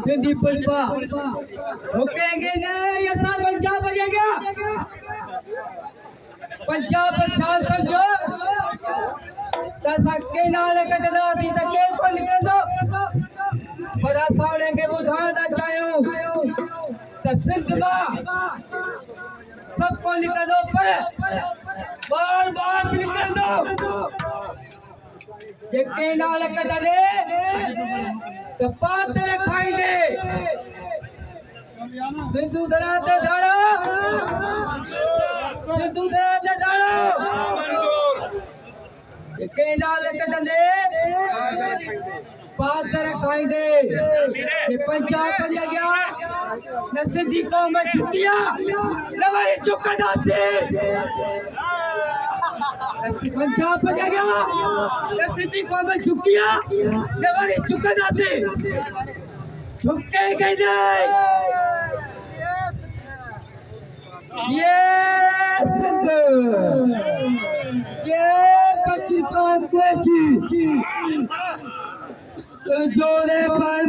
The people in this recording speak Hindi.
सिंधी पुष्पा रुकेंगे नहीं, ये साल पंजाब बजेगा। पंजाब अच्छा समझो तसा के नाल कटदा थी त के को निकल दो पर असाने के बुधाना चाहूं त सिंध मां सबको निकल दो पर बार बार निकल दो जे के नाल कटदे तो पात्र खाई दे सिंधु दरा ते दाड़ा सिंधु दरा ते दाड़ा के नाल कटदे पात्र खाई दे ये पंजाब बन गया न सिंधी कौम झुकिया न वाली झुकदा से पंजाब बन गया न सिंधी कौम झुकिया न वाली झुकदा से झुकेंगे नहीं ये सिंध ये कच्ची कौम की जोरे पर